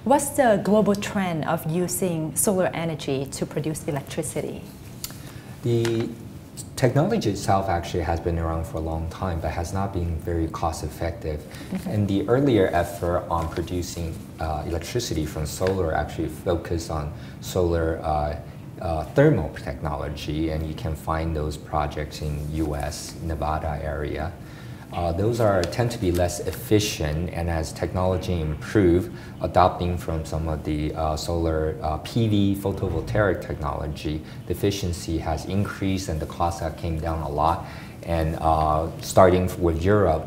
What's the global trend of using solar energy to produce electricity? The technology itself actually has been around for a long time, but has not been very cost effective. And the earlier effort on producing electricity from solar actually focused on solar thermal technology, and you can find those projects in US, Nevada area. Those tend to be less efficient, and as technology improve, adopting from some of the solar PV photovoltaic technology, the efficiency has increased and the cost came down a lot. And starting with Europe,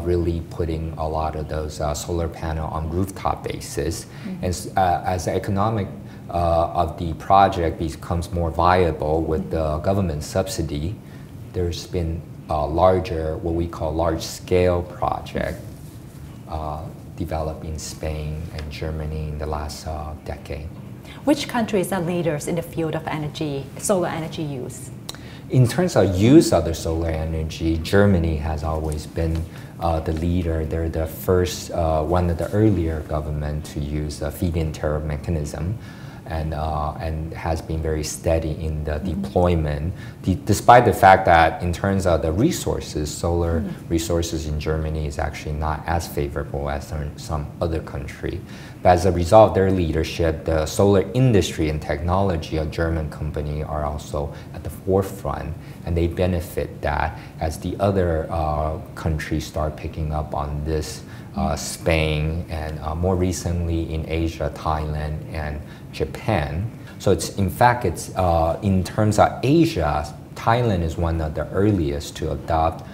really putting a lot of those solar panel on rooftop basis. And as the economic of the project becomes more viable with the government subsidy, there's been larger, what we call large-scale project developed in Spain and Germany in the last decade. Which countries are leaders in the field of energy, solar energy use? In terms of use of the solar energy, Germany has always been the leader. They're the first, one of the earlier government to use a feed-in tariff mechanism. And has been very steady in the deployment, despite the fact that in terms of the resources, solar resources in Germany is actually not as favorable as in some other country. But as a result of their leadership, the solar industry and technology of German company are also at the forefront, and they benefit that as the other countries start picking up on this. Spain, and more recently in Asia, Thailand and Japan. So it's, in fact, it's in terms of Asia, Thailand is one of the earliest to adopt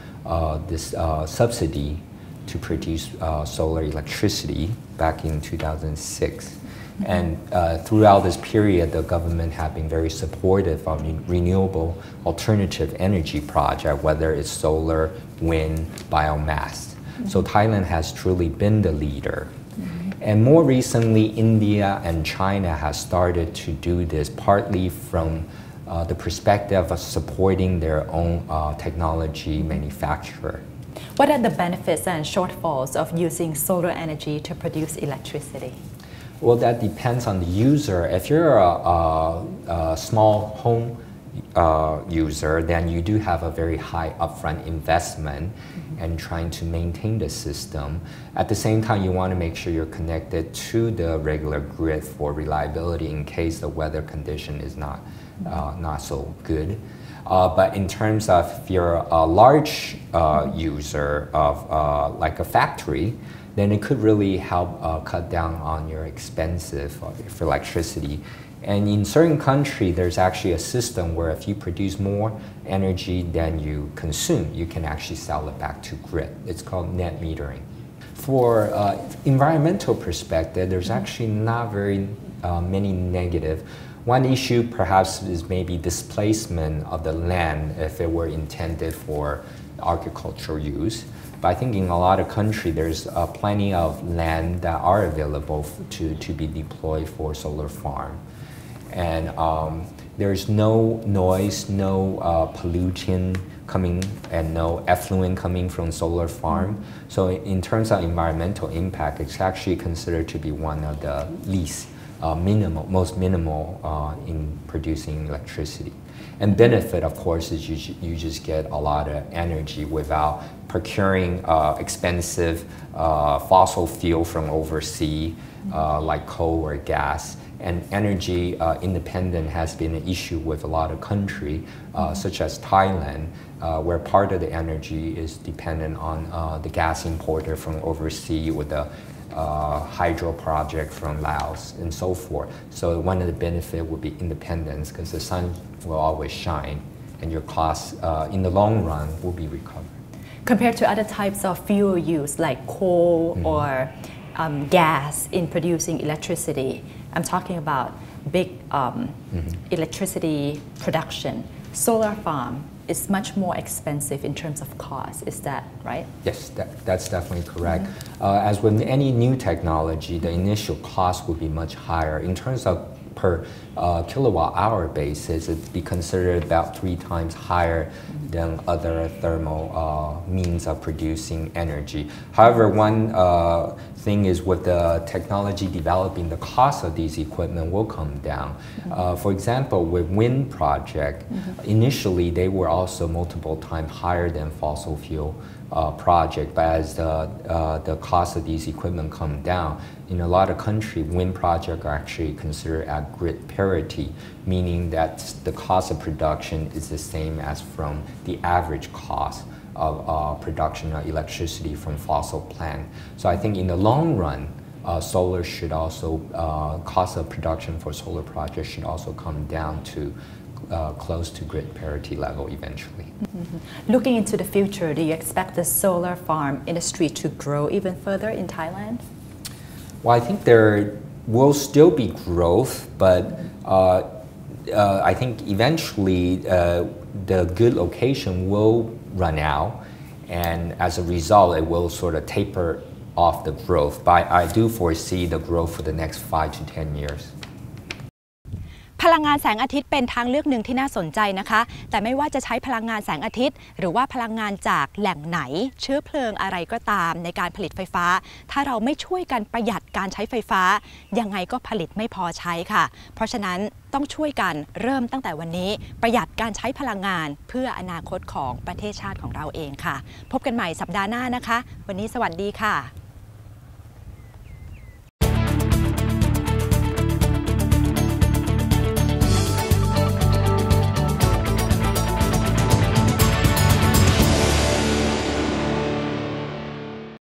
this subsidy to produce solar electricity back in 2006. And throughout this period, the government have been very supportive of renewable alternative energy project, whether it's solar, wind, biomass. So Thailand has truly been the leader. And more recently, India and China has started to do this partly from the perspective of supporting their own technology manufacturer. What are the benefits and shortfalls of using solar energy to produce electricity? Well, that depends on the user. If you're a small home user, then you do have a very high upfront investment and trying to maintain the system. At the same time, you want to make sure you're connected to the regular grid for reliability in case the weather condition is not so good. But in terms of if you're a large user of like a factory, then it could really help cut down on your expenses for electricity. And in certain countries, there's actually a system where if you produce more energy than you consume, you can actually sell it back to grid. It's called net metering. For environmental perspective, there's actually not very many negative. One issue perhaps is maybe displacement of the land if it were intended for agricultural use. But I think in a lot of countries, there's plenty of land that are available to be deployed for solar farm. And there's no noise, no pollution coming, and no effluent coming from solar farm. So in terms of environmental impact, it's actually considered to be one of the least most minimal in producing electricity. And benefit, of course, is you just get a lot of energy without procuring expensive fossil fuel from overseas, like coal or gas. And energy independence has been an issue with a lot of countries, such as Thailand, where part of the energy is dependent on the gas importer from overseas with the hydro project from Laos and so forth. So one of the benefits would be independence, because the sun will always shine and your costs in the long run will be recovered. Compared to other types of fuel use like coal or gas in producing electricity, I'm talking about big electricity production. Solar farm is much more expensive in terms of cost. Is that right? Yes, that's definitely correct. As with any new technology, the initial cost would be much higher. In terms of per kilowatt hour basis, it'd be considered about 3 times higher than other thermal means of producing energy. However, one thing is with the technology developing, the cost of these equipment will come down. For example, with wind project, initially they were also multiple times higher than fossil fuel project, but as the cost of these equipment come down, in a lot of countries, wind projects are actually considered at grid parity, meaning that the cost of production is the same as from the average cost of production of electricity from fossil plant. So I think in the long run, solar should also, cost of production for solar projects should also come down to close to grid parity level eventually. Looking into the future, do you expect the solar farm industry to grow even further in Thailand? Well, I think there will still be growth, but I think eventually the good location will run out, and as a result, it will sort of taper off the growth. But I do foresee the growth for the next 5 to 10 years. พลังงานแสงอาทิตย์เป็นทางเลือกหนึ่งที่น่าสนใจนะคะแต่ไม่ว่าจะใช้พลังงานแสงอาทิตย์หรือว่าพลังงานจากแหล่งไหนเชื้อเพลิงอะไรก็ตามในการผลิตไฟฟ้าถ้าเราไม่ช่วยกันประหยัดการใช้ไฟฟ้ายังไงก็ผลิตไม่พอใช้ค่ะเพราะฉะนั้นต้องช่วยกันเริ่มตั้งแต่วันนี้ประหยัดการใช้พลังงานเพื่ออนาคตของประเทศชาติของเราเองค่ะพบกันใหม่สัปดาห์หน้านะคะวันนี้สวัสดีค่ะ